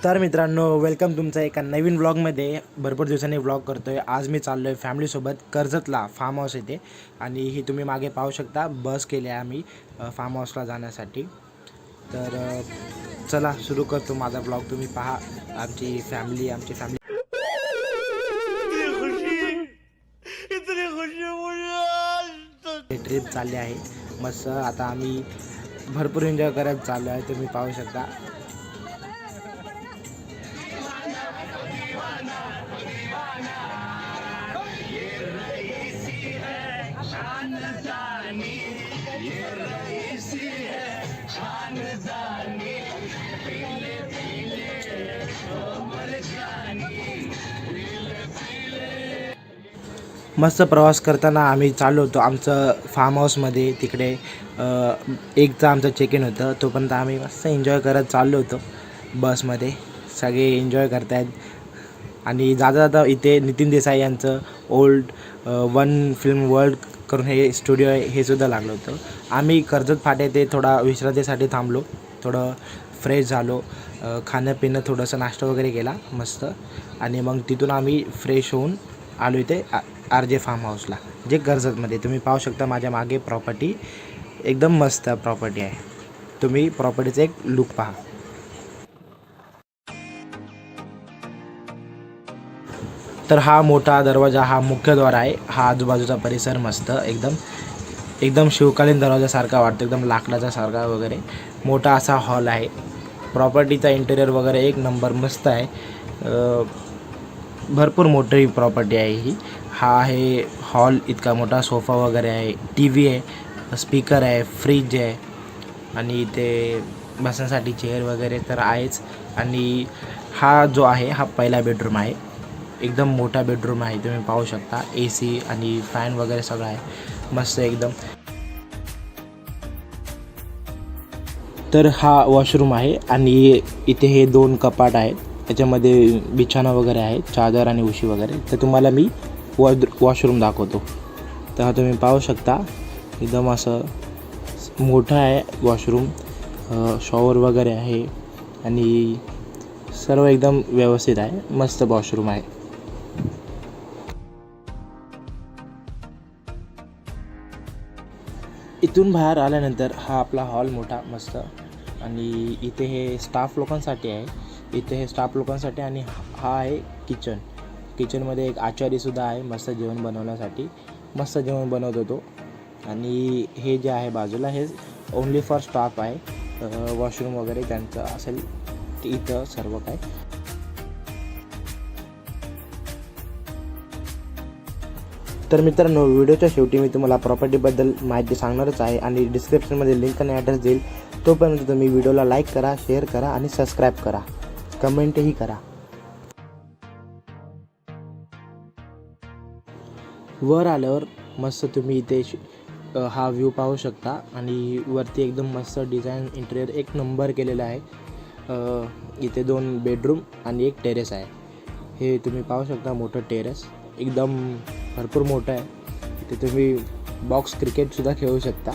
तर मित्रांनो, वेलकम तुमचं एका नवीन व्लॉगमध्ये. भरपूर दिवसांनी व्लॉग करतोय. आज मी चाललो आहे फॅमिलीसोबत कर्जतला फार्म हाऊस येथे, आणि ही तुम्ही मागे पाहू शकता बस केली आहे आम्ही फार्म हाऊसला जाण्यासाठी. तर चला सुरू करतो माझा व्लॉग. तुम्ही पहा आमची फॅमिली ट्रिप चालली आहे मस्त. आता आम्ही भरपूर एन्जॉय करत चाललो आहे, तुम्ही पाहू शकता. मस्त प्रवास करताना आम्ही चाललो होतो आमचं फार्म हाऊसमध्ये. तिकडे एकचं आमचं चेक इन होतं, तोपर्यंत आम्ही मस्त एन्जॉय करत चाललो होतो बसमध्ये. सगळे एन्जॉय करतायत. आणि जाता जाता इथे नितीन देसाई यांचं ओल्ड वन फिल्म वर्ल्ड करून हे स्टुडिओ आहे, हे सुद्धा लागलं होतं. आम्ही कर्जत फाटे ते थोडा विश्रांतीसाठी थांबलो, थोडं फ्रेश झालो, खाणं पिणं थोडंसं नाश्ता वगैरे केला मस्त. आणि मग तिथून आम्ही फ्रेश होऊन आलो इथे RJ फार्म हाऊसला, जे कर्जतमध्ये. तुम्ही पाहू शकता माझ्या मागे प्रॉपर्टी, एकदम मस्त प्रॉपर्टी आहे. तुम्ही प्रॉपर्टीचा एक लुक पहा. तर हा मोठा दरवाजा, हा मुख्यद्वार आहे. हा आजूबाजूचा परिसर मस्त एकदम शिवकालीन दरवाजासारखा वाटतो, एकदम लाकडाचा सारखा वगैरे. मोठा असा हॉल आहे. प्रॉपर्टीचा इंटेरियर वगैरे एक नंबर मस्त आहे. भरपूर मोठी प्रॉपर्टी आहे ही. हा आहे हॉल, इतका मोठा सोफा वगैरे आहे, TV आहे, स्पीकर आहे, फ्रीज आहे, आणि इथे बसण्यासाठी चेअर वगैरे तर आहेच. आणि हा जो आहे हा पहिला बेडरूम आहे. एकदम मोठा बेडरूम आहे, तुम्ही पाहू शकता. AC आणि फॅन वगैरे सगळं आहे मस्त एकदम. तर हा वॉशरूम आहे, आणि इथे हे 2 कपाट आहेत, त्याच्यामध्ये बिछाना वगैरे आहे, चादर आणि उशी वगैरे. तर तुम्हाला मी वॉशरूम दाखवतो. तर हा तुम्ही पाहू शकता, एकदम असं मोठं आहे वॉशरूम. शॉवर वगैरे आहे, आणि सर्व एकदम व्यवस्थित आहे, मस्त वॉशरूम आहे. इथून बाहेर आल्यानंतर हा आपला हॉल मोठा मस्त. आणि इथे हे स्टाफ लोकांसाठी आहे, आणि हा आहे किचनमध्ये एक आचारीसुद्धा आहे, मस्त जेवण बनवण्यासाठी. मस्त जेवण बनवतो तो. आणि हे जे आहे बाजूला, हे ओन्ली फॉर स्टाफ आहे. वॉशरूम वगैरे त्यांचं असेल इथं सर्व काय. तर मित्रांनो, व्हिडिओच्या शेवटी मी तुम्हाला प्रॉपर्टीबद्दल माहिती सांगणारच आहे, आणि डिस्क्रिप्शनमध्ये लिंक आणि ॲड्रेस देईल. तोपर्यंत तुम्ही व्हिडिओला लाईक करा, शेअर करा, आणि सबस्क्राईब करा, कमेंटही करा. वर आल्यावर मस्त तुम्ही इथे हा व्ह्यू पाहू शकता. आणि वरती एकदम मस्त डिझाईन इंटेरियर एक नंबर केलेलं आहे. इथे 2 बेडरूम आणि एक टेरेस आहे. हे तुम्ही पाहू शकता, मोठं टेरेस एकदम भरपूर मोठं आहे. इथे तुम्ही बॉक्स क्रिकेटसुद्धा खेळू शकता.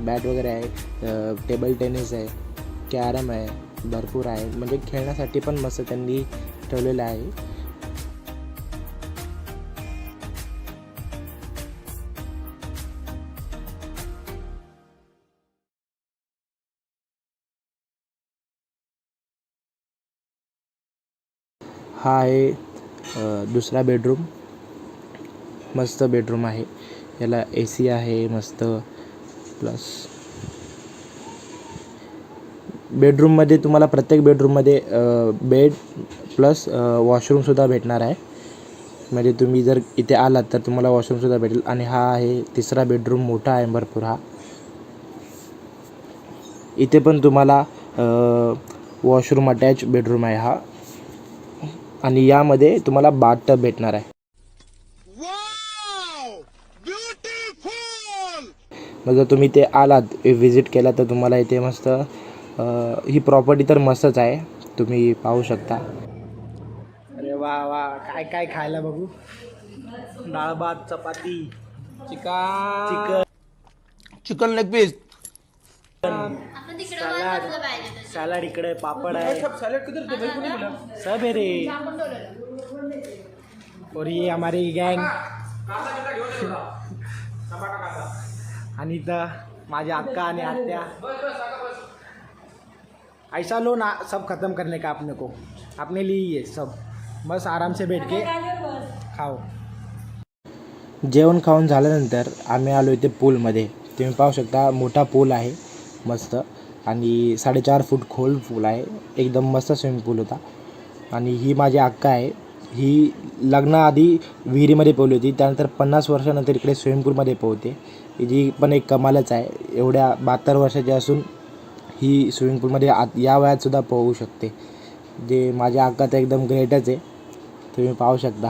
बॅट वगैरे आहे, टेबल टेनिस आहे, कॅरम आहे, भरपूर आहे. म्हणजे खेळण्यासाठी पण मस्त त्यांनी ठेवलेलं आहे. हा आहे दुसरा बेडरूम, मस्त बेडरूम आहे. याला AC आहे मस्त. प्लस बेडरूममध्ये तुम्हाला प्रत्येक बेडरूममध्ये बेड प्लस वॉशरूमसुद्धा भेटणार आहे. म्हणजे तुम्ही जर इथे आलात तर तुम्हाला वॉशरूमसुद्धा भेटेल. आणि हा आहे तिसरा बेडरूम, मोठा आहे भरपूर हा. इथे पण तुम्हाला वॉशरूम अटॅच बेडरूम आहे हा. आणि यामध्ये तुम्हाला बाथटब भेटणार आहे. मग जर तुम्ही ते आलात, व्हिजिट केला, तर तुम्हाला इथे मस्त ही प्रॉपर्टी तर मस्तच आहे, तुम्ही पाहू शकता. अरे वा वा, काय काय खायला बघू. डाळ भात, चपाती, chicken chicken leg piece, salad इकडे, पापड आहे, सब है रे। और ये हमारी गैंग आणि इथं माझे अक्का आणि आत्या। ऐसा लो ना सब खत्म करने का अपने को, अपने लिए ये सब, बस आराम से बैठ के खाओ। जेवण खाऊन झाल्यानंतर आम्ही आलो इथे पूलमध्ये। तुम्ही पाहू शकता मोठा पूल आहे मस्त, आणि 4.5 फूट खोल पूल आहे, एकदम मस्त स्विमिंग पूल होता। आणि ही माझी अक्का आहे, ही लग्नाआधी विहिरीमध्ये पोहली होती, त्यानंतर 50 वर्षानंतर इकडे स्विमिंग पूलमध्ये पोहते। जी पण एक कमालच आहे, एवढ्या 72 वर्षाची असून ही स्विमिंग पूलमध्ये या वयातसुद्धा पोहू शकते। जे माझ्या अक्का तर एकदम ग्रेटच आहे, तुम्ही पाहू शकता।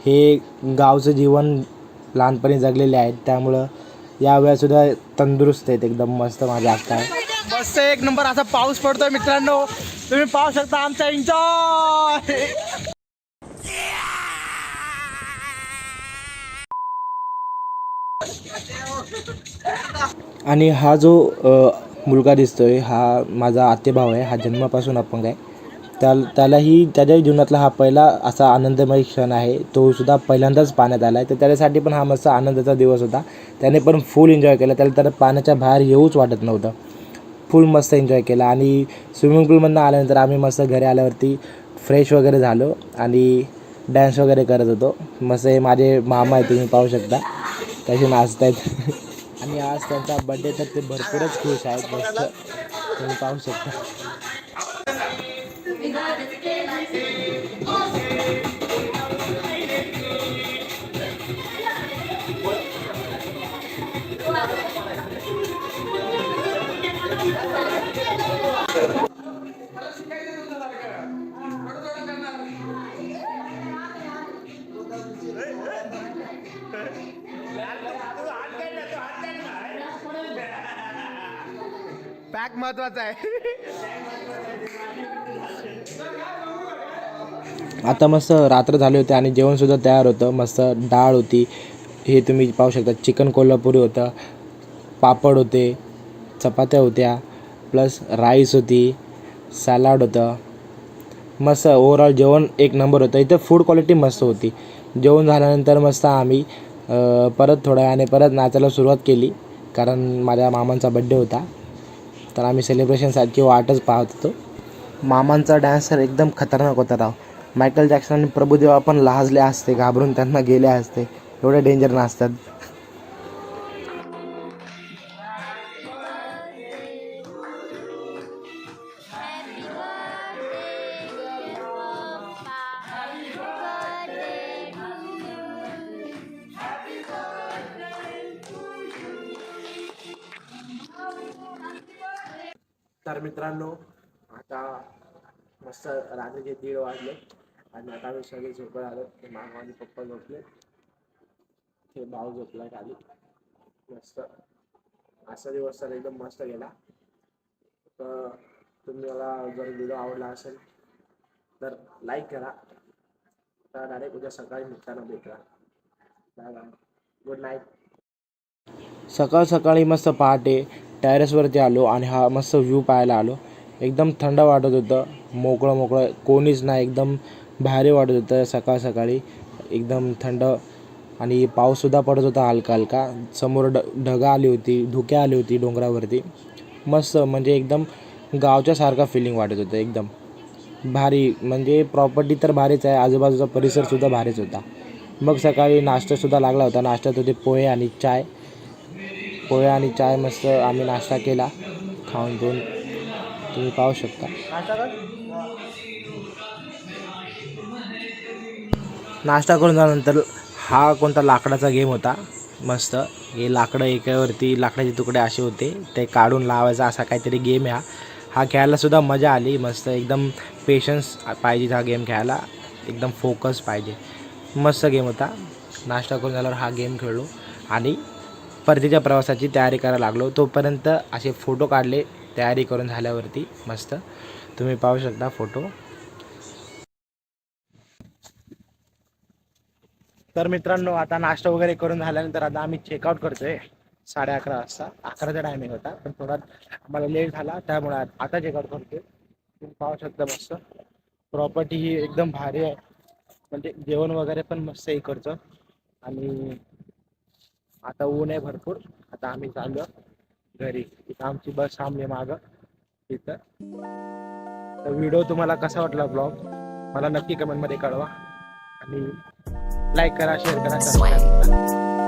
हे गावचं जीवन लहानपणी जगलेले आहेत, त्यामुळं या वेळेसुद्धा तंदुरुस्त आहेत, एकदम मस्त माझ्या अक्का आहे। मस्त एक नंबर असा पाऊस पडतोय मित्रांनो, तुम्ही पाहू शकता आमचा एन्जॉय। आणि हा जो मुलगा दिसतोय हा माझा आतेभाव आहे, हा जन्मापासून अपंग आहे। त्यालाही त्याच्याही जीवनातला हा पहिला असा आनंदमय क्षण आहे, तो सुद्धा पहिल्यांदाच पाण्यात आला आहे, तर त्याच्यासाठी पण हा मस्त आनंदाचा दिवस होता। त्याने पण फुल एन्जॉय केला, त्याला तर पाण्याच्या बाहेर येऊच वाटत नव्हतं, फुल मस्त एन्जॉय केला। आणि स्विमिंग पूलमधून आल्यानंतर आम्ही मस्त घरी आल्यावरती फ्रेश वगैरे झालो आणि डॅन्स वगैरे करत होतो मस्त। हे माझे मामा आहे, तुम्ही पाहू शकता कसे नाचत आहेत। आणि आज त्यांचा बड्डे, तर ते भरपूरच खुश आहेत मस्त, तुम्ही पाहू शकता। पॅक महत्वाचा आहे। आता मस्त रात्र झाले होते आणि जेवणसुद्धा तयार होतं, मस्त डाळ होती, हे तुम्ही पाहू शकता, चिकन कोल्हापुरी होतं, पापड होते, चपात्या होत्या, प्लस राईस होती, सॅलाड होतं, मस्त ओव्हरऑल जेवण एक नंबर होतं। इथं फूड क्वालिटी मस्त होती। जेवण झाल्यानंतर मस्त आम्ही परत थोड्या वेळाने परत नाचायला सुरुवात केली, कारण माझ्या मामांचा बड्डे होता, तर आम्ही सेलिब्रेशनसाठी वाटच पाहत होतो। मामांचा डान्स तर एकदम खतरनाक होता राव, मायकल जॅक्सन आणि प्रभुदेवा पण लाजले असते, घाबरून त्यांना गेले असते, एवढे डेंजर नाचतात। तर मित्रांनो, आता मस्त रात्रीचे 1:30 वाजले आणि आता आम्ही सगळे झोपत आलो। मामा आणि पप्पा झोपले, ते भाऊ झोपला खाली, मस्त असा दिवस तर एकदम मस्त गेला। तर तुम्हाला जर व्हिडिओ आवडला असेल तर लाईक करा, तर डायरेक्ट उद्या सकाळी निघताना भेटला। Bye bye, good night. सकाळ सकाळी मस्त पहाटे टेरेसवरती आलो आणि हा मस्त व्ह्यू पाहायला आलो, एकदम थंड वाटत होतं, मोकळं मोकळं, कोणीच नाही, एकदम भारी वाटत होतं सकाळ सकाळी, एकदम थंड। आणि पाऊससुद्धा पडत होता हलका हलका, समोर ढगं आली होती, धुके आली होती डोंगरावरती, मस्त म्हणजे एकदम गावच्यासारखा फिलिंग वाटत होतं, एकदम भारी। म्हणजे प्रॉपर्टी तर भारीच आहे, आजूबाजूचा परिसरसुद्धा भारीच होता। मग सकाळी नाश्तासुद्धा लागला होता, नाश्त्यात होते पोहे आणि चाय, मस्त आम्ही नाश्ता केला खाऊन पिऊन, तुम्ही पाहू शकता। नाश्ता करून झाल्यानंतर हा कोणता लाकडाचा गेम होता मस्त, हे लाकडं एकावरती लाकडाचे तुकडे असे होते, ते काढून लावायचा, असा काहीतरी गेम आहे हा खेळायलासुद्धा मजा आली मस्त, एकदम पेशन्स पाहिजे हा गेम खेळायला, एकदम फोकस पाहिजे, मस्त गेम होता। नाश्ता करून झाल्यावर हा गेम खेळलो आणि परतीच्या प्रवासाची तयारी करायला लागलो, तोपर्यंत असे फोटो काढले तयारी करून झाल्यावरती मस्त, तुम्ही पाहू शकता फोटो। तर मित्रांनो, आता नाश्ता वगैरे करून झाल्यानंतर आता आम्ही चेकआउट करतोय, 11:30 वाजता 11चा टायमिंग होता, पण थोडा आम्हाला लेट झाला त्यामुळे आता चेकआउट करतोय. तुम्ही पाहू शकता मस्त प्रॉपर्टी ही एकदम भारी आहे, म्हणजे जेवण वगैरे पण मस्त आहे इकडचं. आणि आता ऊन आहे भरपूर. आता आम्ही चाललो घरी, इथं आमची बस थांबली मागं तिथं. तर व्हिडिओ तुम्हाला कसा वाटला ब्लॉग मला नक्की कमेंटमध्ये कळवा, आणि लाईक करा, शेअर करा, सबस्क्राईब करा.